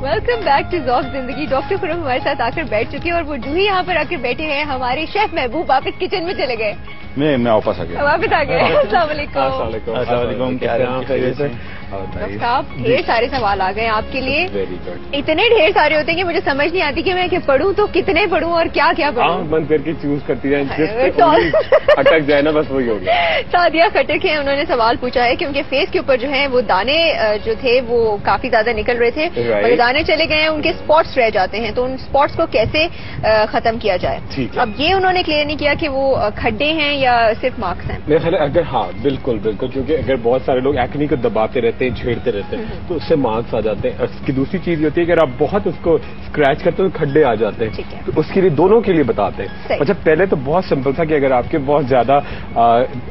Welcome back to ज़ौक़ जिंदगी। Doctor Khurram हमारे साथ आकर बैठ चुके हैं और वो जो ही यहाँ पर आकर बैठे हैं, हमारे शेफ महबूब वापस किचन में चले गए। मैं वापस आ गया। वापस आ गए। अस्सलाम वालेकुम। अस्सलाम वालेकुम। क्या साहब ढेर सारे सवाल आ गए आपके लिए। इतने ढेर सारे होते हैं कि मुझे समझ नहीं आती कि मैं पढ़ूं तो कितने पढ़ूं और क्या क्या पढ़ूं। मन करके चूज करती है, अटक जाए ना बस वही हो गया। सादिया खटक है, उन्होंने सवाल पूछा है कि उनके फेस के ऊपर जो है वो दाने जो थे वो काफी ज्यादा निकल रहे थे और दाने चले गए हैं, उनके स्पॉट्स रह जाते हैं, तो उन स्पॉट्स को कैसे खत्म किया जाए। अब ये उन्होंने क्लियर नहीं किया कि वो खड्डे हैं या सिर्फ मार्क्स हैं। मेरे ख्याल अगर हाँ बिल्कुल बिल्कुल, क्योंकि अगर बहुत सारे लोग एक्ने को दबाते रहते हैं, छेड़ते रहते हैं तो उससे मार्क्स आ जाते हैं। उसकी दूसरी चीज होती है अगर आप बहुत उसको स्क्रैच करते हो तो खड्डे आ जाते हैं, तो उसके लिए दोनों के लिए बताते हैं। अच्छा पहले तो बहुत सिंपल था कि अगर आपके बहुत ज्यादा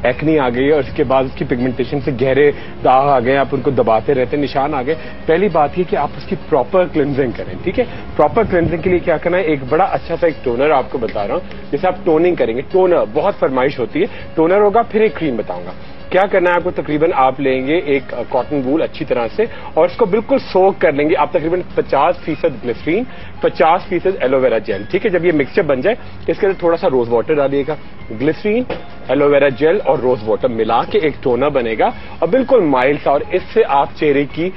एक्ने आ गई और उसके बाद उसकी पिगमेंटेशन से गहरे दाग आ गए, आप उनको दबाते रहते हैं, निशान आ गए, पहली बात ये कि आप उसकी प्रॉपर क्लिनजिंग करें। ठीक है, प्रॉपर क्लिनजिंग के लिए क्या करना है, एक बड़ा अच्छा सा एक टोनर आपको बता रहा हूँ। जैसे आप टोनिंग करेंगे, टोनर बहुत फरमाइश होती है, टोनर होगा, फिर एक क्रीम बताऊंगा। क्या करना है आपको, तकरीबन आप लेंगे एक कॉटन वूल अच्छी तरह से और इसको बिल्कुल सोक कर लेंगे आप, तकरीबन 50% ग्लिसरीन, 50% एलोवेरा जेल। ठीक है, जब ये मिक्सचर बन जाए इसके अंदर थोड़ा सा रोज वाटर डालिएगा, ग्लिसरीन, एलोवेरा जेल और रोज वाटर मिला के एक टोनर बनेगा और बिल्कुल माइल्ड सा, और इससे आप चेहरे की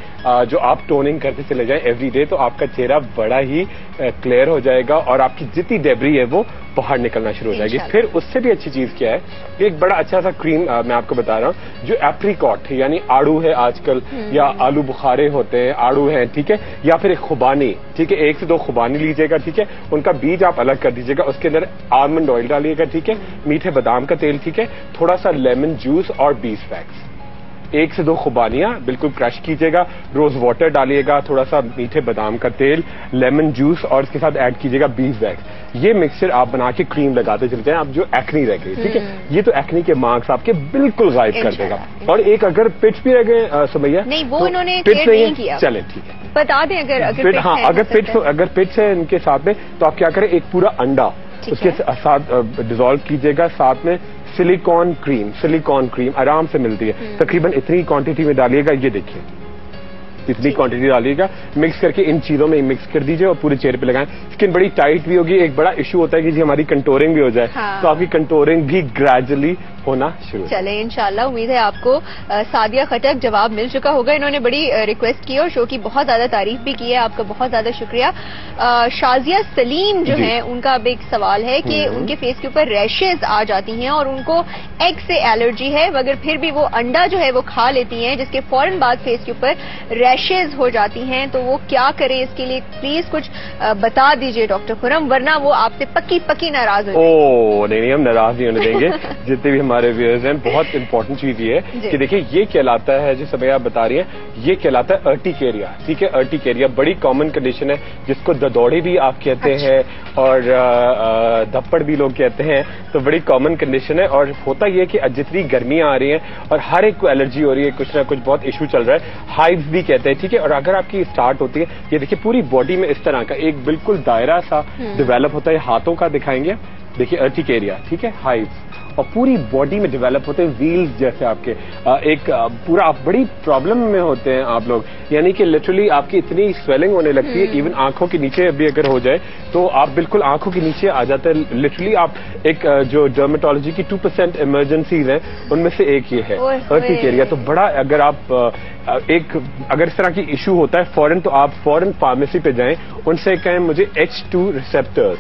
जो आप टोनिंग करते चले जाएं एवरी डे, तो आपका चेहरा बड़ा ही क्लियर हो जाएगा और आपकी जितनी डेब्री है वो बाहर निकलना शुरू हो जाएगी। फिर उससे भी अच्छी चीज क्या है, एक बड़ा अच्छा सा क्रीम मैं आपको बता रहा हूँ, जो एप्रिकॉट यानी आड़ू है आजकल, या आलू बुखारे होते हैं, आड़ू है, ठीक है, या फिर एक खुबानी, ठीक है, 1 से 2 खुबानी लीजिएगा, ठीक है, उनका बीज आप अलग कर दीजिएगा, उसके अंदर आलमंड ऑयल डालिएगा, ठीक है, मीठे बादाम का तेल, ठीक है, थोड़ा सा लेमन जूस और बीस वैक्स, 1 से 2 खुबानियां बिल्कुल क्रश कीजिएगा, रोज वाटर डालिएगा, थोड़ा सा मीठे बादाम का तेल, लेमन जूस और इसके साथ ऐड कीजिएगा बीस वैक्स। ये मिक्सचर आप बना के क्रीम लगाते चलते हैं, आप जो एक्नी रह गई, ठीक है, ये तो एक्नी के मार्क्स आपके बिल्कुल गायब कर देगा। और एक अगर पिट्स भी रह गए सुमैया, नहीं वो इन्होंने पिट्स नहीं किया, चले ठीक है, बता दें अगर हाँ अगर पिट्स है इनके साथ में, तो आप क्या करें, एक पूरा अंडा उसके साथ डिसॉल्व कीजिएगा, साथ में सिलिकॉन क्रीम आराम से मिलती है, तकरीबन इतनी क्वांटिटी में डालिएगा, ये देखिए इतनी क्वांटिटी डालिएगा, मिक्स करके इन चीजों में मिक्स कर दीजिए और पूरे चेहरे पे लगाएं। स्किन बड़ी टाइट भी होगी, एक बड़ा इशू होता है कि जी हमारी कंटोरिंग भी हो जाए, तो आपकी कंटोरिंग भी ग्रेजुअली होना शुरू। चले इंशाल्लाह, उम्मीद है आपको सादिया खटक जवाब मिल चुका होगा। इन्होंने बड़ी रिक्वेस्ट की और शो की बहुत ज्यादा तारीफ भी की है, आपका बहुत ज्यादा शुक्रिया। शाजिया सलीम जो है, उनका अब एक सवाल है कि उनके फेस के ऊपर रैशेज आ जाती हैं और उनको एग से एलर्जी है, मगर फिर भी वो अंडा जो है वो खा लेती हैं, जिसके फौरन बाद फेस के ऊपर रैशेज हो जाती हैं, तो वो क्या करें, इसके लिए प्लीज कुछ बता दीजिए डॉक्टर खुरम, वरना वो आपसे पक्की नाराज हो जाएंगे। नहीं हम नाराज नहीं होने देंगे जितने भी हमारे व्यूअर्स हैं। बहुत इंपॉर्टेंट चीज ये है कि देखिए ये कहलाता है, जो समय आप बता रही हैं, ये कहलाता है अर्टिकेरिया। ठीक है, अर्टिकेरिया बड़ी कॉमन कंडीशन है जिसको ददौड़ी भी आप कहते हैं और धप्पड़ भी लोग कहते हैं, तो बड़ी कॉमन कंडीशन है। और होता यह कि जितनी गर्मियां आ रही हैं और हर एक को एलर्जी हो रही है, कुछ ना कुछ बहुत इशू चल रहा है, हाइव्स भी कहते हैं। ठीक है, और अगर आपकी स्टार्ट होती है, ये देखिए पूरी बॉडी में इस तरह का एक बिल्कुल दायरा सा डेवलप होता है, हाथों का दिखाएंगे, देखिए अर्टिकेरिया, ठीक है, हाइव्स, और पूरी बॉडी में डेवलप होते हैं व्हील्स जैसे आपके, एक पूरा आप बड़ी प्रॉब्लम में होते हैं आप लोग, यानी कि लिटरली आपकी इतनी स्वेलिंग होने लगती है, इवन आंखों के नीचे भी अगर हो जाए तो आप बिल्कुल आंखों के नीचे आ जाते हैं लिटरली। आप एक जो डर्मेटोलॉजी की 2% इमरजेंसीज हैं उनमें से एक ये है अर्टिकेरिया। तो बड़ा अगर आप अगर इस तरह की इशू होता है फौरन, तो आप फौरन फार्मेसी पे जाएं, उनसे कहें मुझे H2 रिसेप्टर्स,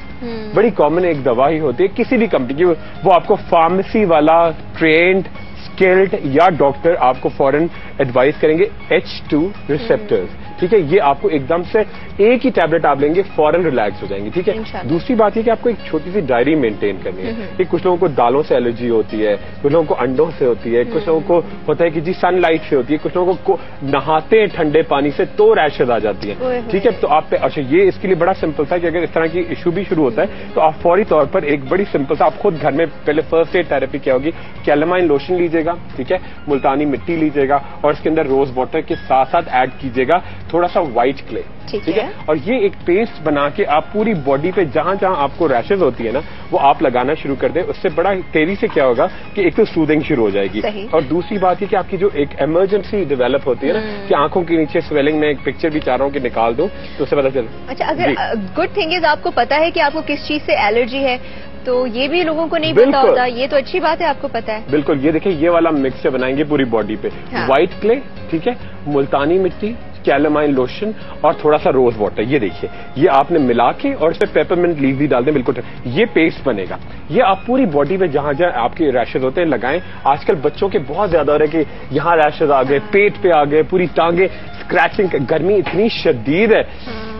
बड़ी कॉमन एक दवा ही होती है किसी भी कंपनी की, वो आपको फार्मेसी वाला ट्रेंड स्किल्ड या डॉक्टर आपको फौरन एडवाइस करेंगे H2 रिसेप्टर्स। ठीक है, ये आपको एकदम से एक ही टैबलेट आप लेंगे, फौरन रिलैक्स हो जाएंगे। ठीक है, दूसरी बात ये कि आपको एक छोटी सी डायरी मेंटेन करनी है कि कुछ लोगों को दालों से एलर्जी होती है, कुछ लोगों को अंडों से होती है, कुछ लोगों को होता है कि जी सनलाइट से होती है, कुछ लोगों को नहाते हैं ठंडे पानी से तो रैशेज आ जाती है। ठीक है, तो आप अच्छा ये इसके लिए बड़ा सिंपल था कि अगर इस तरह की इशू भी शुरू होता है तो आप फौरी तौर पर एक बड़ी सिंपल सा, आप खुद घर में पहले फर्स्ट एड थेरेपी क्या होगी, कैलामाइन लोशन लीजिएगा, ठीक है, मुल्तानी मिट्टी लीजिएगा और इसके अंदर रोज वाटर के साथ साथ ऐड कीजिएगा थोड़ा सा व्हाइट क्ले, ठीक है, और ये एक पेस्ट बना के आप पूरी बॉडी पे जहां जहां आपको रैशेज होती है ना वो आप लगाना शुरू कर दें। उससे बड़ा तेजी से क्या होगा कि एक तो सूदिंग शुरू हो जाएगी और दूसरी बात ये कि आपकी जो एक इमरजेंसी डेवलप होती है ना कि आंखों के नीचे स्वेलिंग में एक पिक्चर भी चाह रहा हूँ कि निकाल दूं तो उससे पता चले। अच्छा, अगर गुड थिंग इज आपको पता है कि आपको किस चीज से एलर्जी है तो ये भी लोगों को नहीं पता होता, ये तो अच्छी बात है आपको पता है। बिल्कुल, ये देखिए ये वाला मिक्सचर बनाएंगे पूरी बॉडी पे, व्हाइट क्ले, ठीक है, मुल्तानी मिट्टी, कैलामाइन लोशन और थोड़ा सा रोज वाटर, ये देखिए ये आपने मिला के और इसमें पेपरमिंट लीव भी डाल दें, बिल्कुल ये पेस्ट बनेगा। ये आप पूरी बॉडी पे जहां जहां आपके रैशेज होते हैं लगाएं। आजकल बच्चों के बहुत ज्यादा हो रहा है कि यहाँ रैशेज आ गए, पेट पे आ गए, पूरी टांगे स्क्रैचिंग, गर्मी इतनी शदीद है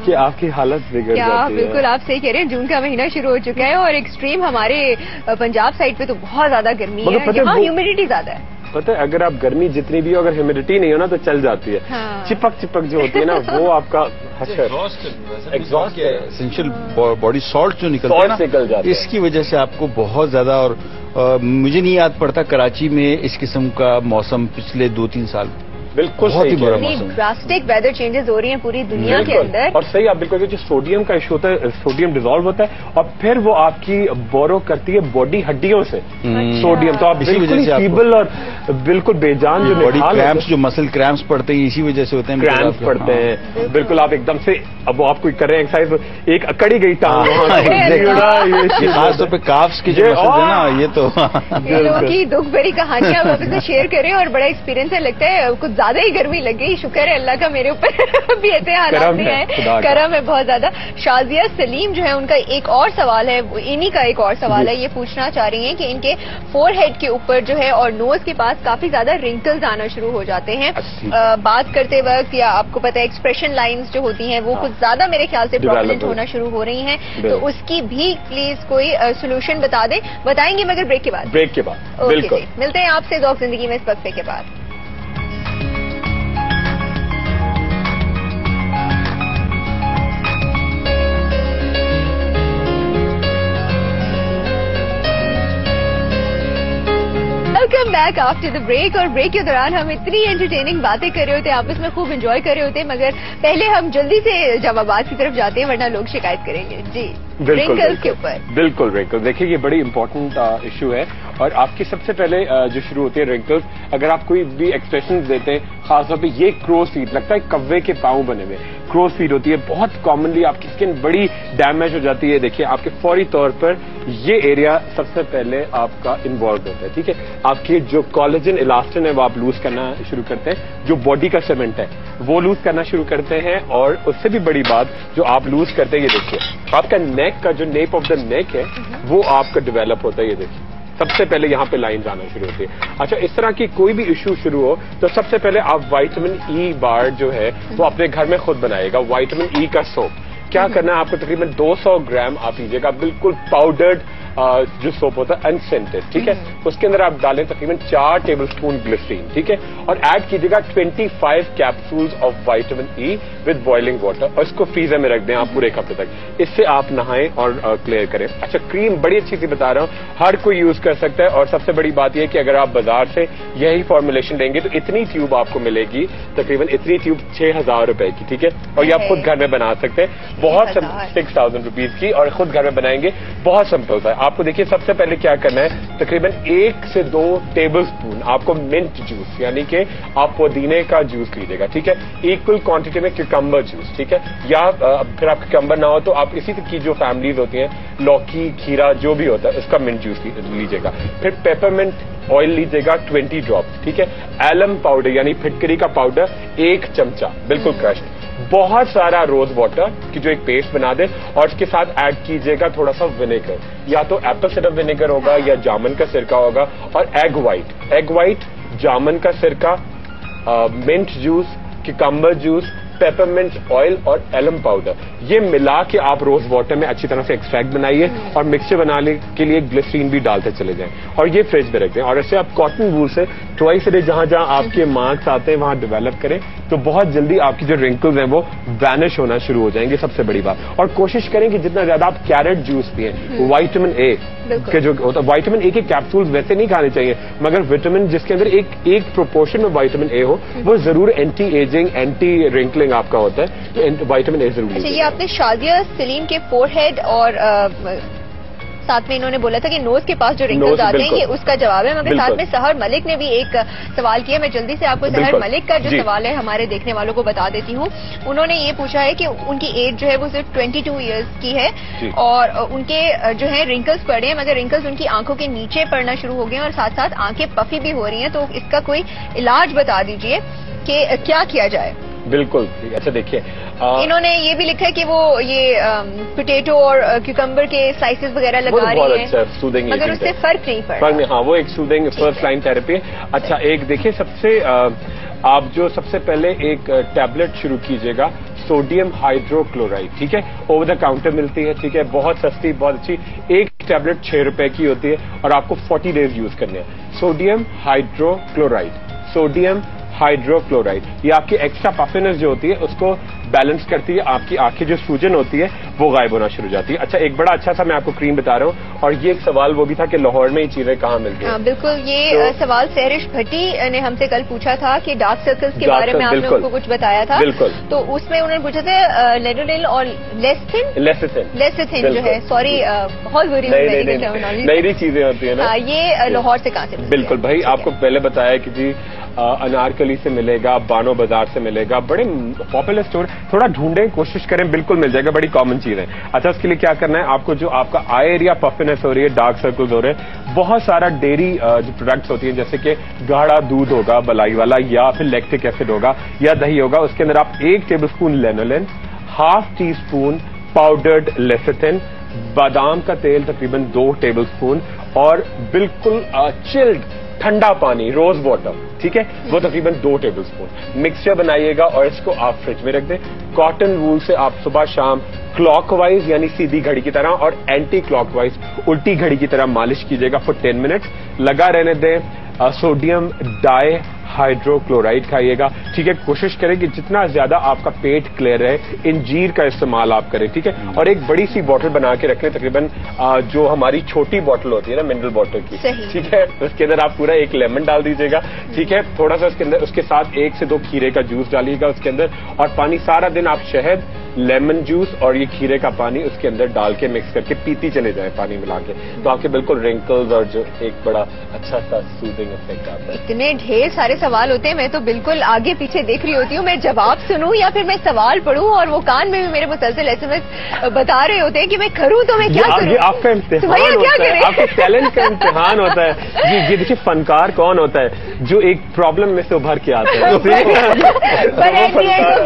कि आपकी हालत बिगड़ जाती है। बिल्कुल आप सही कह रहे हैं, जून का महीना शुरू हो चुका है और एक्सट्रीम हमारे पंजाब साइड पे तो बहुत ज्यादा गर्मी है, यहाँ ह्यूमिडिटी ज्यादा है। पता है अगर आप गर्मी जितनी भी हो अगर ह्यूमिडिटी नहीं हो ना तो चल जाती है। चिपक चिपक जो होती है ना वो आपका एग्जॉस्ट एसेंशियल बॉडी सॉल्ट जो निकलता है ना निकल जाता है, इसकी वजह से आपको बहुत ज्यादा। और मुझे नहीं याद पड़ता कराची में इस किस्म का मौसम पिछले 2-3 साल बिल्कुल बहुत ही बड़ा मौसम, ड्रास्टिक वेदर चेंजेस हो रही हैं पूरी दुनिया के अंदर। और सही आप बिल्कुल, जो सोडियम का इशू होता है, सोडियम डिजोल्व होता है और फिर वो आपकी बोरो करती है बॉडी हड्डियों से सोडियम, तो आप बिल्कुल फीबल और बिल्कुल बेजान जो बॉडी क्रैम्प्स, जो मसल क्रैम्प्स पड़ते हैं इसी वजह से होते हैं, क्रैम्प्स पड़ते हैं। बिल्कुल आप एकदम से अब वो आपको कर रहे हैं एक्सरसाइज, एक अकड़ी गई टांग, खासतौर पे काफ्स की जो मसल है ना, ये तो की दुख भरी कहानियां आप आपसे शेयर करें और बड़ा एक्सपीरियंस है, लगता है कुछ ज्यादा ही गर्मी लग गई। शुक्र है अल्लाह का मेरे ऊपर भी ऐसे हालात नहीं है, करम है बहुत ज्यादा। शाजिया सलीम जो है उनका एक और सवाल है, इन्हीं का एक और सवाल है, ये पूछना चाह रही हैं कि इनके फोरहेड के ऊपर जो है और नोज के पास काफी ज्यादा रिंकल्स आना शुरू हो जाते हैं बात करते वक्त, या आपको पता है एक्सप्रेशन लाइंस जो होती हैं वो कुछ ज्यादा मेरे ख्याल से प्रोमिनेंट होना शुरू हो रही हैं, तो उसकी भी प्लीज कोई सोल्यूशन बता दें। बताएंगे मगर ब्रेक के बाद। बिल्कुल मिलते हैं आपसे ज़ौक़ ज़िंदगी में इस वक्फे के बाद। Welcome back after the break. और ब्रेक के दौरान हम इतनी एंटरटेनिंग बातें कर रहे होते हैं, आपस में खूब एंजॉय कर रहे होते हैं, मगर पहले हम जल्दी से जवाबात की तरफ जाते हैं वरना लोग शिकायत करेंगे। जी रिंकल्स के ऊपर। बिल्कुल रिंकल्स, देखिए ये बड़ी इंपॉर्टेंट इशू है और आपकी सबसे पहले जो शुरू होती है रिंकल्स, अगर आप कोई भी एक्सप्रेशन देते हैं, खासतौर पे ये क्रोस फीट, लगता है कव्वे के पांव बने हुए, क्रोस फीट होती है, बहुत कॉमनली आपकी स्किन बड़ी डैमेज हो जाती है। देखिए आपके फौरी तौर पर ये एरिया सबसे पहले आपका इन्वॉल्व होता है, ठीक है। आपकी जो कोलेजन इलास्टिन है वो आप लूज करना शुरू करते हैं, जो बॉडी का सीमेंट है वो लूज करना शुरू करते हैं, और उससे भी बड़ी बात जो आप लूज करते हैं, ये देखिए आपका नेक का जो नेप ऑफ द नेक है वो आपका डेवलप होता है, ये देखिए सबसे पहले यहाँ पे लाइन आना शुरू होती है। अच्छा, इस तरह की कोई भी इश्यू शुरू हो तो सबसे पहले आप विटामिन ई बार जो है वो अपने घर में खुद बनाएगा। विटामिन ई का सोप क्या करना है आपको, तकरीबन 200 ग्राम आप लीजिएगा, बिल्कुल पाउडर्ड जो सोप होता है अनसेंटेड, ठीक है, उसके अंदर आप डालें तकरीबन 4 टेबलस्पून ग्लिसरीन, ठीक है, और ऐड कीजिएगा 25 capsules of vitamin E with boiling water और इसको फ्रीजर में रख दें आप पूरे एक हफ्ते तक। इससे आप नहाएं और क्लियर करें। अच्छा, क्रीम बड़ी अच्छी सी बता रहा हूँ, हर कोई यूज कर सकता है, और सबसे बड़ी बात यह कि अगर आप बाजार से यही फॉर्मुलेशन लेंगे तो इतनी ट्यूब आपको मिलेगी, तकरीबन इतनी ट्यूब 6000 रुपए की, ठीक है, और ये आप खुद घर में बना सकते हैं, बहुत 6000 रुपीज की, और खुद घर में बनाएंगे, बहुत सिंपल है। आपको देखिए सबसे पहले क्या करना है, तकरीबन 1 से 2 टेबलस्पून आपको मिंट जूस यानी कि आप पुदीने का जूस लीजिएगा, ठीक है, इक्वल क्वांटिटी में क्यूकम्बर जूस, ठीक है, या फिर आप क्यूकम्बर ना हो तो आप इसी की जो फैमिलीज होती हैं, लौकी, खीरा जो भी होता है उसका मिंट जूस लीजिएगा। फिर पेपरमिंट ऑयल लीजिएगा 20 ड्रॉप्स, ठीक है, एलम पाउडर यानी फिटकरी का पाउडर 1 चमचा बिल्कुल क्रश्ड, बहुत सारा रोज वाटर की जो एक पेस्ट बना दे, और इसके साथ ऐड कीजिएगा थोड़ा सा विनेगर, या तो एप्पल साइडर विनेगर होगा या जामुन का सिरका होगा, और एग व्हाइट, जामुन का सिरका, mint juice, cucumber juice, peppermint oil और एलम पाउडर, ये मिला के आप रोज वाटर में अच्छी तरह से एक्सट्रैक्ट बनाइए, और मिक्सचर बनाने के लिए ग्लिसरीन भी डालते चले जाएं, और ये फ्रिज में रख दें, और ऐसे आप कॉटन वूल से ट्वाइस अ डे जहां जहां आपके मार्क्स आते हैं वहां डेवलप करें, तो बहुत जल्दी आपकी जो रिंकल्स हैं वो वैनिश होना शुरू हो जाएंगे, सबसे बड़ी बात। और कोशिश करें कि जितना ज्यादा आप कैरेट जूस पिए, विटामिन ए के जो होता है, विटामिन ए के कैप्सूल्स वैसे नहीं खाने चाहिए, मगर विटामिन जिसके अंदर एक प्रोपोर्शन में विटामिन ए हो, वो जरूर एंटी एजिंग, एंटी रिंकलिंग आपका होता है, तो विटामिन ए जरूर। अच्छा, ये आपने शाजिया सलीम के फोरहेड और साथ में इन्होंने बोला था कि नोज के पास जो रिंकल्स आते हैं, ये उसका जवाब है। मगर साथ में सहर मलिक ने भी एक सवाल किया। मैं जल्दी से आपको सहर मलिक का जो सवाल है हमारे देखने वालों को बता देती हूँ। उन्होंने ये पूछा है कि उनकी एज जो है वो सिर्फ 22 ईयर्स की है और उनके जो है रिंकल्स पड़े हैं, मगर रिंकल्स उनकी आंखों के नीचे पड़ना शुरू हो गए हैं और साथ साथ आंखें पफी भी हो रही हैं। तो इसका कोई इलाज बता दीजिए कि क्या किया जाए। बिल्कुल। अच्छा देखिए, इन्होंने ये भी लिखा है कि वो ये पोटैटो और क्यूकम्बर के स्लाइसेस वगैरह लगा रही हैं, सूदिंग, मगर उससे फर्क नहीं पड़ रहा। हाँ, वो एक सूदिंग फर्स्ट लाइन थेरेपी है। अच्छा, एक देखिए, सबसे आप जो सबसे पहले एक टैबलेट शुरू कीजिएगा, सोडियम हाइड्रोक्लोराइड, ठीक है, ओवर द काउंटर मिलती है, ठीक है, बहुत सस्ती, बहुत अच्छी। एक टैबलेट 6 रुपए की होती है और आपको 40 डेज यूज करने हैं। सोडियम हाइड्रोक्लोराइड, सोडियम हाइड्रोक्लोराइड, ये आपकी एक्स्ट्रा पफिनेस जो होती है उसको बैलेंस करती है, आपकी आंखें जो सूजन होती है वो गायब होना शुरू हो जाती है। अच्छा, एक बड़ा अच्छा सा मैं आपको क्रीम बता रहा हूँ, और ये एक सवाल वो भी था कि लाहौर में ये चीजें कहाँ मिलती हैं। बिल्कुल, ये सवाल सहरिश भट्टी ने हमसे कल पूछा था कि डार्क सर्कल्स के बारे में आपने उनको कुछ बताया था। बिल्कुल। तो उसमें उन्होंने पूछा था लेनोलिन और लेसिथिन जो है, सॉरी बहुत बुरी नई चीजें होती है ना, ये लाहौर से कहाँ से? बिल्कुल भाई, आपको पहले बताया कि जी अनारकली से मिलेगा, बानो बाजार से मिलेगा, बड़े पॉपुलर स्टोर, थोड़ा ढूंढें, कोशिश करें, बिल्कुल मिल जाएगा, बड़ी कॉमन चीज है। अच्छा, उसके लिए क्या करना है आपको, जो आपका आई एरिया पफिनेस हो रही है, डार्क सर्कल्स हो रहे हैं, बहुत सारा डेयरी जो प्रोडक्ट्स होती हैं, जैसे कि गाढ़ा दूध होगा बलाई वाला, या फिर लैक्टिक एसिड होगा, या दही होगा, उसके अंदर आप 1 tablespoon lanolin, ½ teaspoon powdered lecithin, बादाम का तेल तकरीबन 2 टेबलस्पून, और बिल्कुल चिल्ड ठंडा पानी, रोज वाटर, ठीक है, वो तकरीबन 2 टेबलस्पून मिक्सचर बनाइएगा और इसको आप फ्रिज में रख दें। कॉटन वूल से आप सुबह शाम क्लॉकवाइज यानी सीधी घड़ी की तरह और एंटी क्लॉकवाइज उल्टी घड़ी की तरह मालिश कीजिएगा फॉर 10 मिनट्स, लगा रहने दें। सोडियम डाई हाइड्रोक्लोराइड खाइएगा, ठीक है, कोशिश करें कि जितना ज्यादा आपका पेट क्लियर रहे, इंजीर का इस्तेमाल आप करें, ठीक है, और एक बड़ी सी बोतल बना के रखें, तकरीबन जो हमारी छोटी बोतल होती है ना मिनरल वाटर की, ठीक है, उसके अंदर आप पूरा 1 लेमन डाल दीजिएगा, ठीक है, थोड़ा सा उसके अंदर, उसके साथ 1 से 2 खीरे का जूस डालिएगा उसके अंदर, और पानी सारा दिन आप शहद, लेमन जूस और ये खीरे का पानी उसके अंदर डाल के मिक्स करके पीती चले जाए पानी मिला के, तो आपके बिल्कुल रिंकल्स और जो एक बड़ा अच्छा सा सूदिंग इफेक्ट आता है। इतने ढेर सारे सवाल होते हैं, मैं तो बिल्कुल आगे पीछे देख रही होती हूँ, मैं जवाब सुनूं या फिर मैं सवाल पढ़ूं, और वो कान में भी मेरे मुसलसल SMS बता रहे होते हैं कि मैं करूं तो मैं क्या करूं। आपका इम्तिहान होता है, आपके टैलेंट का इम्तिहान होता है। ये देखिए, फनकार कौन होता है जो एक प्रॉब्लम में से उभर के आता है।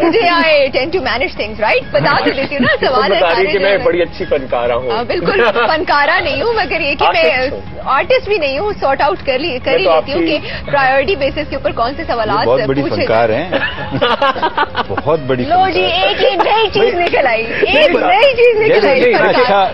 मुझे I tend to manage things, right, बता तो देती हूँ ना, सवाल है कि मैं बड़ी अच्छी फनकारा हूँ। बिल्कुल फनकारा नहीं हूँ, मगर ये कि मैं आर्टिस्ट भी नहीं हूँ, सॉर्ट आउट कर ही लेती हूँ कि प्रायोरिटी बेसिस के ऊपर कौन से सवाल बहुत बड़ी फनकार हैं। बहुत बड़ी। लो जी, एक नई चीज निकल आई, एक नई चीज निकल आई।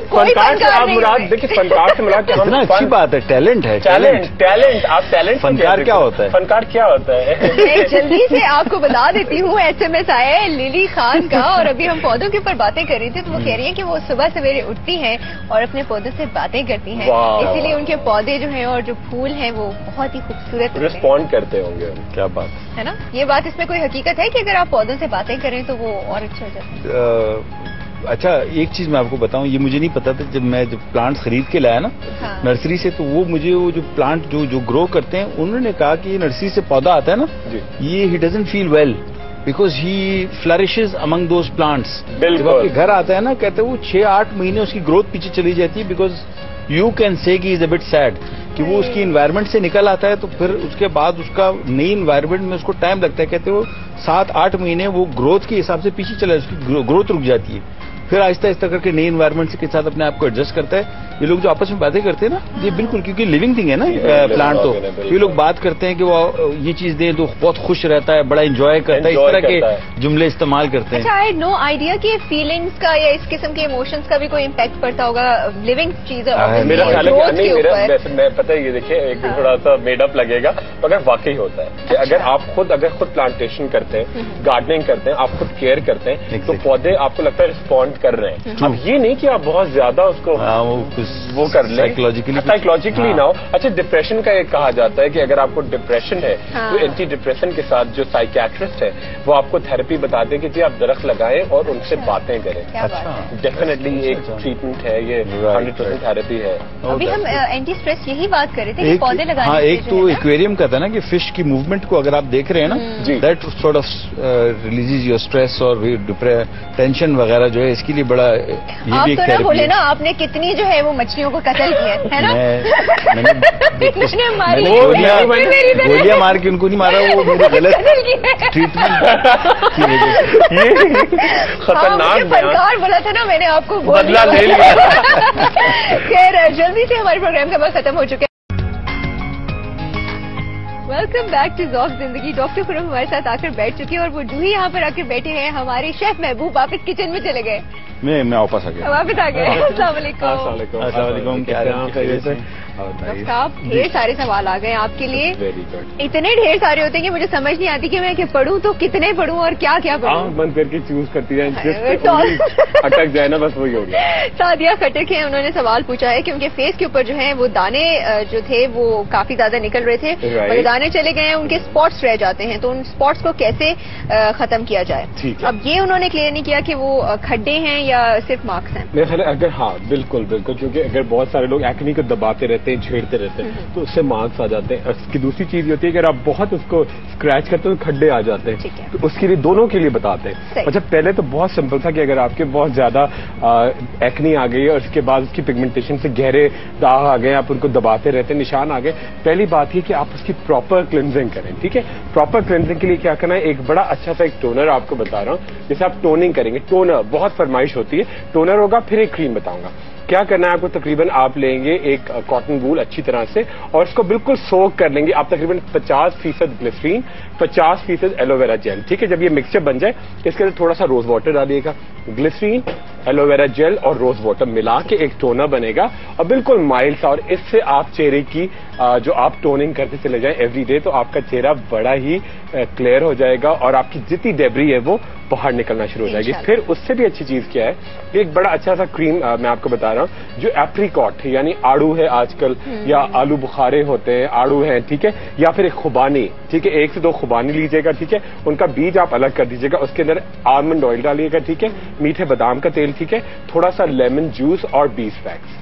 फनकार से आप मुराद, देखिए, फनकार से मुराद कितना अच्छी बात है, टैलेंट है, टैलेंट। आप टैलेंट, फनकार क्या होता है? फनकार क्या होता है? मैं जल्दी से आपको बता देती हूँ। SMS आया है लिली खान का, और अभी हम पौधों के ऊपर बातें कर रही थी, तो वो कह रही है कि वो सुबह सवेरे उठती हैं और अपने पौधों से बातें करती हैं, इसीलिए उनके पौधे जो हैं और जो फूल हैं वो बहुत ही खूबसूरत रिस्पॉन्ड करते होंगे। क्या बात है ना, ये बात इसमें कोई हकीकत है कि अगर आप पौधों से बातें करें तो वो और अच्छा हो जाता है? अच्छा, एक चीज मैं आपको बताऊं, ये मुझे नहीं पता था, जब प्लांट्स खरीद के लाया ना नर्सरी से, तो वो मुझे वो जो प्लांट जो ग्रो करते हैं, उन्होंने कहा कि नर्सरी से पौधा आता है ना, ये he doesn't feel well because he flourishes among those plants. जब आपके घर आता है ना, कहते हैं वो 6-8 महीने उसकी ग्रोथ पीछे चली जाती है, बिकॉज यू कैन से कि इज अ बिट सैड कि वो उसकी इन्वायरमेंट से निकल आता है, तो फिर उसके बाद उसका नई इन्वायरमेंट में उसको टाइम लगता है, कहते वो 7-8 महीने वो ग्रोथ के हिसाब से पीछे चला, उसकी ग्रोथ रुक जाती है, फिर आहिस्ता आहिस्ता करके नई इन्वायरमेंट के साथ अपने आप को एडजस्ट करता है। ये लोग जो आपस में बातें करते हैं ना, ये बिल्कुल, क्योंकि लिविंग थिंग है ना प्लांट, तो ये लोग बात करते हैं कि वो ये चीज दें तो बहुत खुश रहता है, बड़ा एंजॉय करता है, इस तरह के जुमले इस्तेमाल करते हैं। अच्छा, आई नो आइडिया कि फीलिंग्स का या इस किस्म के इमोशंस का भी कोई इम्पैक्ट पड़ता होगा लिविंग चीज मेरा ख्याल है। मैं होता है, ये देखिए एक दिन थोड़ा सा मेडअप लगेगा, मगर वाकई होता है कि अगर आप खुद प्लांटेशन करते हैं, गार्डनिंग करते हैं, आप खुद केयर करते हैं, तो पौधे आपको लगता है रिस्पॉन्ड कर रहे हैं। अब ये नहीं कि आप बहुत ज्यादा उसको वो कर लें, साइकोलॉजिकली ना हो। अच्छा, डिप्रेशन का एक कहा जाता है कि अगर आपको डिप्रेशन है तो एंटी डिप्रेशन के साथ जो साइकियाट्रिस्ट है वो आपको थेरेपी बताते हैं कि जी आप दरख्त लगाएं और उनसे बातें करें। डेफिनेटली एक ट्रीटमेंट है ये, 100% थेरेपी है। अभी हम एंटी स्ट्रेस यही बात कर रहे थे कि पौधे लगाने। हाँ, एक तो एक्वेरियम का था ना कि फिश की मूवमेंट को अगर आप देख रहे हैं ना, that sort of releases your stress और टेंशन वगैरह जो है, इसके लिए बड़ा ये भी एक थेरेपी है। बोले ना आपने कितनी जो है वो मछलियों को कत्ल किया है ना? मैंने गोलियां मार के उनको नहीं मारा, वो मेरे गलत ट्रीटमेंट की वजह से। खतरनाक सरकार बोला था ना, मैंने आपको बदला ले लिया। खैर, जल्दी से हमारे प्रोग्राम का वक्त खत्म हो चुका है। वेलकम बैक टू ज़ौक़ ज़िंदगी। डॉक्टर खुरम हमारे साथ आकर बैठ चुके हैं और वो जो ही यहाँ पर आकर बैठे हैं, हमारे शेफ महबूब वापस किचन में चले गए। मैं वापस आ गया। वापस आ गए। अस्सलाम वालेकुम। अस्सलाम वालेकुम। क्या डॉक्टर साहब, ढेर सारे सवाल आ गए आपके लिए। Very good. इतने ढेर सारे होते हैं कि मुझे समझ नहीं आती कि मैं पढ़ूं तो कितने पढ़ूं और क्या क्या पढ़ूं। बंद करके चूज करती जाए, अटक जाए ना, बस वही हो गया। सादिया खटक है, उन्होंने सवाल पूछा है कि उनके फेस के ऊपर जो है वो दाने जो थे वो काफी ज्यादा निकल रहे थे, और दाने चले गए हैं, उनके स्पॉट्स रह जाते हैं, तो उन स्पॉट्स को कैसे खत्म किया जाए। अब ये उन्होंने क्लियर नहीं किया कि वो खड्डे हैं या सिर्फ मार्क्स हैं। मेरे ख्याल अगर, हाँ बिल्कुल बिल्कुल, क्योंकि अगर बहुत सारे लोग एक्ने को दबाते रहते हैं, छेड़ते रहते हैं, तो उससे मार्क्स आ जाते हैं। उसकी दूसरी चीज ये होती है कि अगर आप बहुत उसको स्क्रैच करते हो तो खड्डे आ जाते हैं, तो उसके लिए दोनों के लिए बताते हैं। अच्छा, पहले तो बहुत सिंपल था कि अगर आपके बहुत ज्यादा एक्ने आ गई और उसके बाद उसकी पिगमेंटेशन से गहरे दाग आ गए, आप उनको दबाते रहते हैं, निशान आ गए, पहली बात ये कि आप उसकी प्रॉपर क्लिनजिंग करें। ठीक है, प्रॉपर क्लिनजिंग के लिए क्या करना है, एक बड़ा अच्छा सा एक टोनर आपको बता रहा हूँ, जैसे आप टोनिंग करेंगे। टोनर बहुत फरमाइश होती है, टोनर होगा, फिर एक क्रीम बताऊंगा। क्या करना है आपको, तकरीबन आप लेंगे एक कॉटन वूल अच्छी तरह से और इसको बिल्कुल सोक कर लेंगे आप, तकरीबन 50% ग्लिसरीन, 50% एलोवेरा जेल। ठीक है, जब ये मिक्सचर बन जाए इसके अंदर थोड़ा सा रोज वाटर डालिएगा, ग्लिसरीन, एलोवेरा जेल और रोज वाटर मिला के एक टोनर बनेगा और बिल्कुल माइल्ड सा, और इससे आप चेहरे की जो आप टोनिंग करते चले जाएं एवरी डे, तो आपका चेहरा बड़ा ही क्लियर हो जाएगा और आपकी जितनी डेब्री है वो बाहर निकलना शुरू हो जाएगी। फिर उससे भी अच्छी चीज क्या है, एक बड़ा अच्छा सा क्रीम मैं आपको बता रहा हूँ, जो एप्रिकॉट यानी आड़ू है आजकल, या आलू बुखारे होते हैं, आड़ू है, ठीक है, या फिर एक खुबानी, ठीक है, 1 से 2 खुबानी लीजिएगा, ठीक है, उनका बीज आप अलग कर दीजिएगा, उसके अंदर आलमंड ऑयल डालिएगा, ठीक है, मीठे बादाम का तेल, ठीक है, थोड़ा सा लेमन जूस और बीस वैक्स,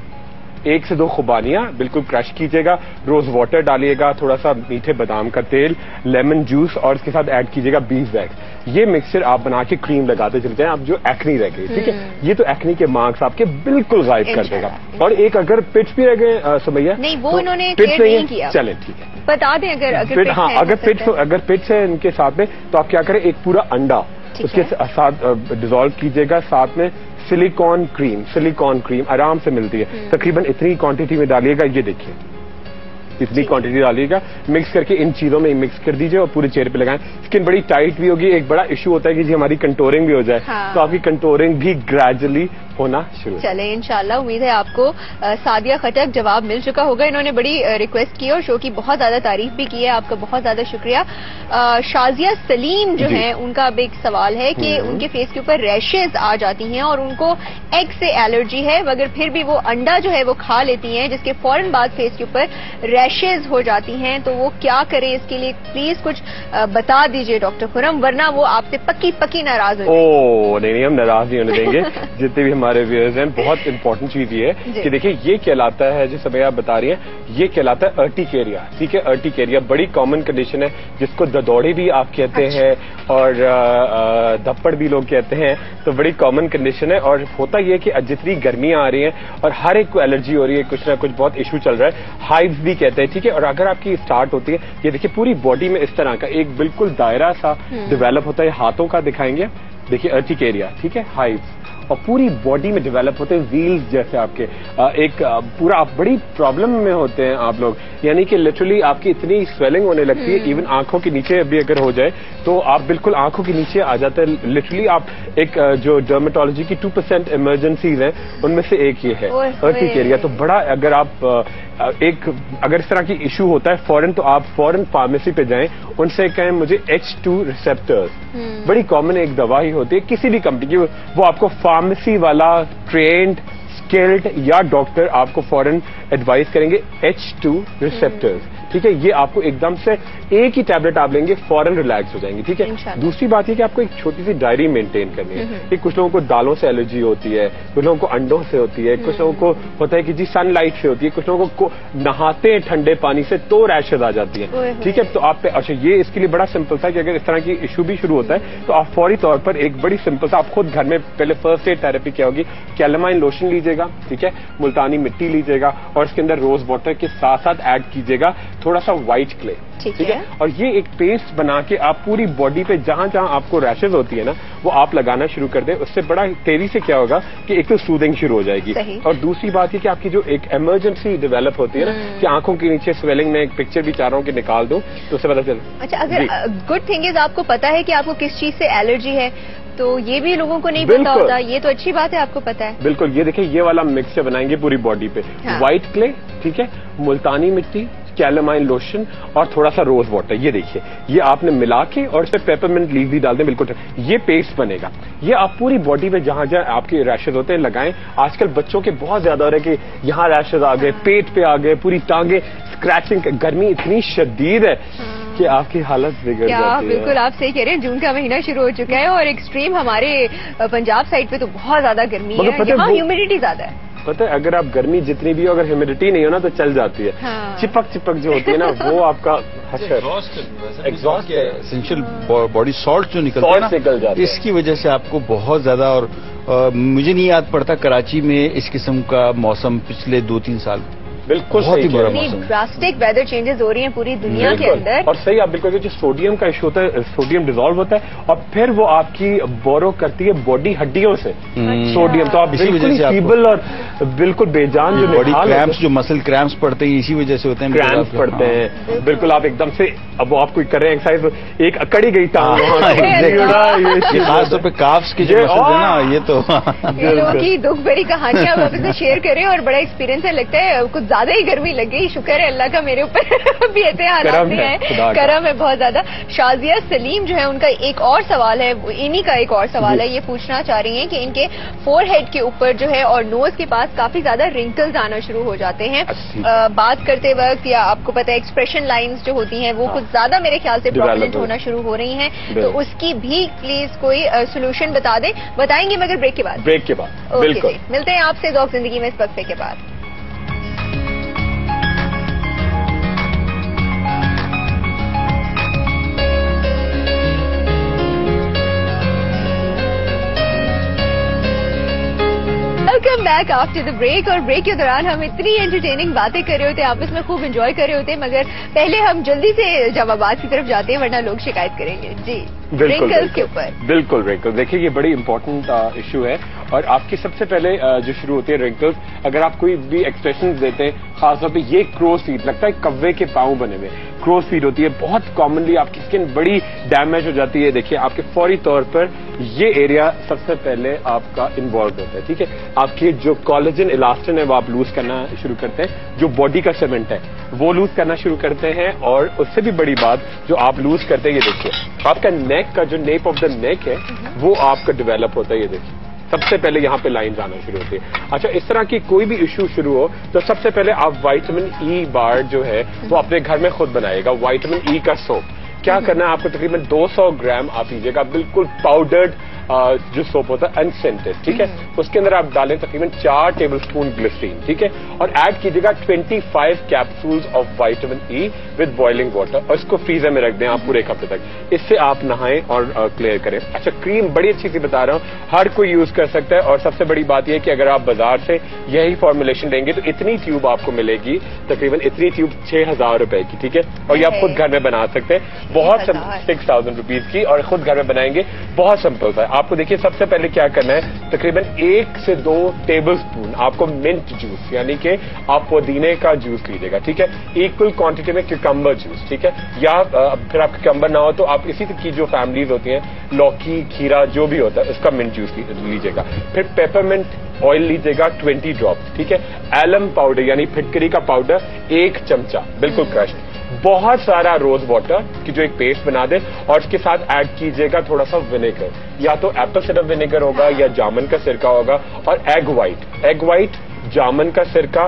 1 से 2 खुबानियां बिल्कुल क्रश कीजिएगा, रोज वाटर डालिएगा, थोड़ा सा मीठे बादाम का तेल, लेमन जूस और इसके साथ ऐड कीजिएगा बीस वैक्स। ये मिक्सचर आप बना के क्रीम लगाते चलते हैं, आप जो एक्नी रह गई, ठीक है, ये तो एक्नी के मार्क्स आपके बिल्कुल गायब कर देगा। और एक अगर पिट्स भी रह गए सुमैया, नहीं वो तो इन्होंने क्लियर नहीं किया। चले ठीक है, बता दें अगर हाँ, अगर पिट्स है इनके साथ में, तो आप क्या करें, एक पूरा अंडा उसके साथ डिजोल्व कीजिएगा, साथ में सिलिकॉन क्रीम आराम से मिलती है, तकरीबन इतनी क्वांटिटी में डालिएगा, ये देखिए इतनी क्वांटिटी डालिएगा, मिक्स करके इन चीजों में मिक्स कर दीजिए और पूरे चेहरे पे लगाएं। स्किन बड़ी टाइट भी होगी, एक बड़ा इशू होता है कि जी हमारी कंटोरिंग भी हो जाए, तो आपकी कंटोरिंग भी ग्रेजुअली होना शुरू। चले इंशाल्लाह, उम्मीद है आपको सादिया खटक जवाब मिल चुका होगा। इन्होंने बड़ी रिक्वेस्ट की और शो की बहुत ज्यादा तारीफ भी की है, आपका बहुत ज्यादा शुक्रिया। शाजिया सलीम जो है, उनका अब एक सवाल है कि उनके फेस के ऊपर रैशेज आ जाती हैं और उनको एग से एलर्जी है, मगर फिर भी वो अंडा जो है वो खा लेती हैं, जिसके फौरन बाद फेस के ऊपर रैशेज हो जाती हैं, तो वो क्या करें, इसके लिए प्लीज कुछ बता दीजिए डॉक्टर खुरम, वरना वो आपसे पक्की नाराज हो। ओह नहीं, हम नाराज नहीं होने देंगे। जितने भी हमारे व्यूअर्स हैं, बहुत इंपॉर्टेंट चीज ये है कि देखिए ये कहलाता है, जो समय आप बता रही हैं, ये कहलाता है अर्टिकेरिया। ठीक है, अर्टिकेरिया बड़ी कॉमन कंडीशन है, जिसको ददौड़ी भी आप कहते हैं और धप्पड़ भी लोग कहते हैं, तो बड़ी कॉमन कंडीशन है। और होता यह कि जितनी गर्मियां आ रही हैं और हर एक को एलर्जी हो रही है, कुछ ना कुछ बहुत इशू चल रहा है, हाइव्स भी कहते हैं। ठीक है, और अगर आपकी स्टार्ट होती है, ये देखिए पूरी बॉडी में इस तरह का एक बिल्कुल दायरा सा डेवलप होता है, हाथों का दिखाएंगे, देखिए अर्टिकेरिया, ठीक है, हाइव्स, और पूरी बॉडी में डेवलप होते हैं व्हील्स जैसे आपके। एक पूरा आप बड़ी प्रॉब्लम में होते हैं आप लोग, यानी कि लिटरली आपकी इतनी स्वेलिंग होने लगती है, इवन आंखों के नीचे भी अगर हो जाए तो आप बिल्कुल आंखों के नीचे आ जाते हैं लिटरली। आप एक जो डर्मेटोलॉजी की 2% इमरजेंसीज हैं उनमें से एक ये है अर्थिक एरिया। तो बड़ा अगर आप अगर इस तरह की इशू होता है फौरन, तो आप फौरन फार्मेसी पे जाएं, उनसे कहें मुझे H2 रिसेप्टर्स, बड़ी कॉमन एक दवा ही होती है किसी भी कंपनी की, वो आपको फार्मेसी वाला ट्रेन्ड स्किल्ड या डॉक्टर आपको फौरन एडवाइस करेंगे H2 रिसेप्टर्स, ठीक है। ये आपको एकदम से एक ही टैबलेट आप लेंगे फौरन रिलैक्स हो जाएंगे, ठीक है। दूसरी बात ये कि आपको एक छोटी सी डायरी मेंटेन करनी है कि कुछ लोगों को दालों से एलर्जी होती है, कुछ लोगों को अंडों से होती है, कुछ लोगों को होता है कि जी सनलाइट से होती है, कुछ लोगों को नहाते हैं ठंडे पानी से तो रैशेज आ जाती है, ठीक है। तो आप पे अच्छा ये इसके लिए बड़ा सिंपल था कि अगर इस तरह की इशू भी शुरू होता है तो आप फौरी तौर पर एक बड़ी सिंपल सा आप खुद घर में पहले फर्स्ट एड थेरेपी क्या होगी, कैलामाइन लोशन लीजिएगा, ठीक है, मुल्तानी मिट्टी लीजिएगा और इसके अंदर रोज वाटर के साथ साथ ऐड कीजिएगा थोड़ा सा व्हाइट क्ले, ठीक है। और ये एक पेस्ट बना के आप पूरी बॉडी पे जहां जहां आपको रैशेज होती है ना वो आप लगाना शुरू कर दें। उससे बड़ा तेजी से क्या होगा कि एक तो सूदिंग शुरू हो जाएगी और दूसरी बात ये कि आपकी जो एक इमरजेंसी डेवलप होती है ना कि आंखों के नीचे स्वेलिंग, में एक पिक्चर भी चाह रहा हूँ कि निकाल दूं तो उससे पता चले। अच्छा, अगर गुड थिंग इज आपको पता है कि आपको किस चीज से एलर्जी है, तो ये भी लोगों को नहीं पता होता, ये तो अच्छी बात है आपको पता है। बिल्कुल, ये देखिए ये वाला मिक्सचर बनाएंगे पूरी बॉडी पे, व्हाइट क्ले, ठीक है, मुल्तानी मिट्टी, कैलामाइन लोशन और थोड़ा सा रोज वाटर, ये देखिए ये आपने मिला के और इसमें पेपरमिंट लीव भी डाल दें, बिल्कुल ये पेस्ट बनेगा। ये आप पूरी बॉडी में जहां जहां आपके रैशेज होते हैं लगाएं। आजकल बच्चों के बहुत ज्यादा हो रहा है कि यहाँ रैशेज आ गए, पेट पे आ गए, पूरी टांगे स्क्रैचिंग, गर्मी इतनी शदीद है कि आपकी हालत बिगड़ जाती है। बिल्कुल आप सही कह रहे हैं, जून का महीना शुरू हो चुका है और एक्सट्रीम हमारे पंजाब साइड पे तो बहुत ज्यादा गर्मी है, यहाँ ह्यूमिडिटी ज्यादा है। पता है अगर आप गर्मी जितनी भी हो अगर ह्यूमिडिटी नहीं हो ना तो चल जाती है, चिपक चिपक जो होती है ना वो आपका एग्जॉस्ट एसेंशियल बॉडी सॉल्ट जो निकलता है ना, निकल जाता है, इसकी वजह से आपको बहुत ज्यादा। और मुझे नहीं याद पड़ता कराची में इस किस्म का मौसम पिछले 2-3 साल बिल्कुल बहुत ही बुरा मौसम, ड्रास्टिक वेदर चेंजेस हो रही हैं पूरी दुनिया के अंदर। और सही आप बिल्कुल, जो सोडियम का इशू होता है, सोडियम डिजोल्व होता है और फिर वो आपकी बोरो करती है बॉडी हड्डियों से सोडियम, तो आप बिल्कुल फीबल और बिल्कुल बेजान जो बॉडी क्रैम्प्स, जो मसल क्रैम्प्स पड़ते हैं इसी वजह से होते हैं, क्रैम्प्स पड़ते हैं बिल्कुल। आप एकदम से अब वो आपको कर रहे हैं एक्सरसाइज, एक अकड़ी गई टांग, खासतौर पे काफ्स की जो मसल है ना, ये तो लोगों की दुख भरी कहानियां आप अपने शेयर करें और बड़ा एक्सपीरियंस है, लगता है कुछ ज्यादा ही गर्मी लग गई। शुक्र है अल्लाह का मेरे ऊपर भी ऐसे हालात नहीं है, करम है बहुत ज्यादा। शाजिया सलीम जो है उनका एक और सवाल है, इन्हीं का एक और सवाल है, ये पूछना चाह रही हैं कि इनके फोरहेड के ऊपर जो है और नोज के पास काफी ज्यादा रिंकल्स आना शुरू हो जाते हैं बात करते वक्त, या आपको पता है एक्सप्रेशन लाइंस जो होती हैं वो कुछ ज्यादा मेरे ख्याल से प्रोमिनेंट होना शुरू हो रही हैं, तो उसकी भी प्लीज कोई सोल्यूशन बता दें। बताएंगे मगर ब्रेक के बाद। बिल्कुल मिलते हैं आपसे ज़ौक़ ज़िंदगी में इस वक्फे के बाद। Welcome back after the break. और ब्रेक के दौरान हम इतनी एंटरटेनिंग बातें कर रहे होते हैं, आपस में खूब एंजॉय कर रहे होते हैं, मगर पहले हम जल्दी से जवाबात की तरफ जाते हैं वरना लोग शिकायत करेंगे। जी, रिंकल्स के ऊपर बिल्कुल रिंकल्स, देखिए ये बड़ी इंपॉर्टेंट इशू है और आपकी सबसे पहले जो शुरू होती है रिंकल्स, अगर आप कोई भी एक्सप्रेशन देते हैं, खासतौर पे ये क्रोस फीट, लगता है कव्वे के पाँव बने हुए, क्रोस फीट होती है, बहुत कॉमनली आपकी स्किन बड़ी डैमेज हो जाती है। देखिए आपके फौरी तौर पर ये एरिया सबसे पहले आपका इन्वॉल्व होता है, ठीक है। आपकी जो कोलेजन इलास्टिन है वो आप लूज करना शुरू करते हैं, जो बॉडी का सीमेंट है वो लूज करना शुरू करते हैं, और उससे भी बड़ी बात जो आप लूज करते हैं, ये देखिए आपका नेक का जो नेप ऑफ द नेक है वो आपका डेवलप होता है, ये देखिए सबसे पहले यहाँ पे लाइंस आना शुरू होती है। अच्छा, इस तरह की कोई भी इशू शुरू हो तो सबसे पहले आप विटामिन ई बार जो है वो अपने घर में खुद बनाएगा। विटामिन ई का सोप क्या करना है आपको, तकरीबन 200 ग्राम आप लीजिएगा, बिल्कुल पाउडर्ड जो सोप होता है अनसेंटेड, ठीक है। उसके अंदर आप डालें तकरीबन 4 टेबलस्पून ग्लिसरीन, ठीक है, और ऐड कीजिएगा 25 capsules of vitamin E with boiling water, और इसको फ्रीजर में रख दें आप पूरे एक हफ्ते तक। इससे आप नहाएं और क्लियर करें। अच्छा, क्रीम बड़ी अच्छी सी बता रहा हूँ, हर कोई यूज कर सकता है, और सबसे बड़ी बात यह कि अगर आप बाजार से यही फॉर्मुलेशन लेंगे तो इतनी ट्यूब आपको मिलेगी, तकरीबन इतनी ट्यूब 6000 रुपए की, ठीक है, और ये आप खुद घर में बना सकते हैं, बहुत 6000 रुपीज की, और खुद घर में बनाएंगे, बहुत सिंपल है। आपको देखिए सबसे पहले क्या करना है, तकरीबन 1 से 2 टेबलस्पून आपको मिंट जूस यानी कि आप पुदीने का जूस लीजिएगा, ठीक है। इक्वल क्वांटिटी में क्यूकम्बर जूस, ठीक है। या फिर आप क्यूकम्बर ना हो तो आप इसी की जो फैमिलीज होती हैं, लौकी, खीरा जो भी होता है उसका मिंट जूस लीजिएगा। फिर पेपरमिंट ऑयल लीजिएगा 20 ड्रॉप्स, ठीक है। एलम पाउडर यानी फिटकरी का पाउडर 1 चमचा बिल्कुल क्रश्ड। बहुत सारा रोज वाटर की जो एक पेस्ट बना दे और उसके साथ ऐड कीजिएगा थोड़ा सा विनेगर, या तो एप्पल सिरप विनेगर होगा या जामुन का सिरका होगा, और एग व्हाइट, जामुन का सिरका,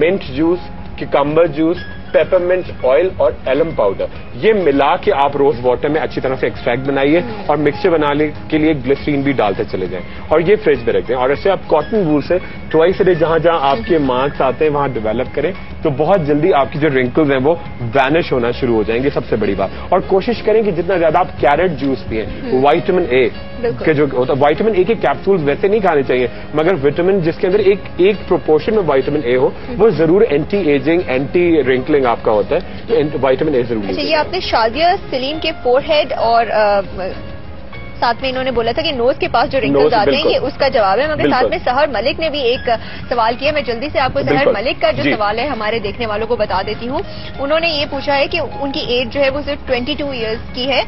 mint juice, cucumber juice, peppermint oil और एलम पाउडर, ये मिला के आप रोज वाटर में अच्छी तरह से एक्सट्रैक्ट बनाइए और मिक्सचर बनाने के लिए ग्लिसरीन भी डालते चले जाएं और ये फ्रिज में रख दें। और ऐसे आप कॉटन वूल से ट्वाइस अ डे जहां जहां आपके मार्क्स आते हैं वहां डेवलप करें, तो बहुत जल्दी आपकी जो रिंकल्स हैं वो वैनिश होना शुरू हो जाएंगे, सबसे बड़ी बात। और कोशिश करें कि जितना ज्यादा आप कैरेट जूस पिए, विटामिन ए के जो होता है, विटामिन ए के कैप्सूल वैसे नहीं खाने चाहिए, मगर विटामिन जिसके अंदर एक प्रोपोर्शन में विटामिन ए हो, वो जरूर एंटी एजिंग, एंटी रिंकलिंग आपका होता है, तो विटामिन ए जरूरी है। ये आपने शाजिया सलीम के फोरहेड और साथ में इन्होंने बोला था कि नोज के पास जो रिंकल्स आते हैं, ये उसका जवाब है। मगर साथ में सहर मलिक ने भी एक सवाल किया, मैं जल्दी से आपको सहर मलिक का जो सवाल है हमारे देखने वालों को बता देती हूँ। उन्होंने ये पूछा है कि उनकी एज जो है वो सिर्फ 22 ईयर्स की है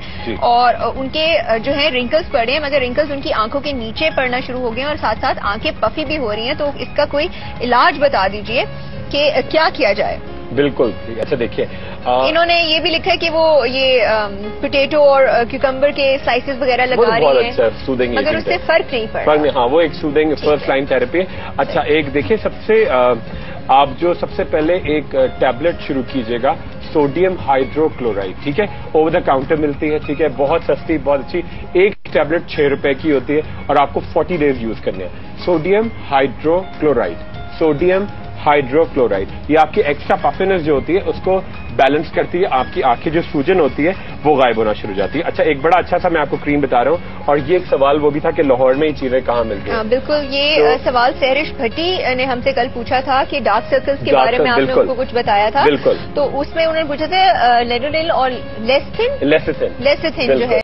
और उनके जो है रिंकल्स पड़े हैं, मगर रिंकल्स उनकी आंखों के नीचे पड़ना शुरू हो गए हैं और साथ साथ आंखें पफी भी हो रही हैं, तो इसका कोई इलाज बता दीजिए कि क्या किया जाए। बिल्कुल, अच्छा देखिए इन्होंने ये भी लिखा है कि वो ये पोटैटो और क्यूकम्बर के स्लाइसेस वगैरह लगा रही हैं, अच्छा, मगर उससे फर्क नहीं पड़ा। हाँ, वो एक सूदिंग फर्स्ट लाइन थेरेपी है। अच्छा, एक देखिए सबसे आप जो सबसे पहले एक टैबलेट शुरू कीजिएगा, सोडियम हाइड्रोक्लोराइड, ठीक है, ओवर द काउंटर मिलती है, ठीक है, बहुत सस्ती, बहुत अच्छी। एक टैबलेट 6 रुपए की होती है और आपको 40 डेज यूज करने हैं। सोडियम हाइड्रोक्लोराइड, ये आपकी एक्स्ट्रा पफिनेस जो होती है उसको बैलेंस करती है, आपकी आंखें जो सूजन होती है वो गायब होना शुरू हो जाती है। अच्छा, एक बड़ा अच्छा सा मैं आपको क्रीम बता रहा हूँ, और ये एक सवाल वो भी था कि लाहौर में ये चीजें कहाँ मिलती हैं। बिल्कुल, ये सवाल सहरिश भट्टी ने हमसे कल पूछा था कि डार्क सर्कल्स के बारे में आपने उनको कुछ बताया था, बिल्कुल, तो उसमें उन्होंने पूछा था लेडोनिल और लेसिथिन जो है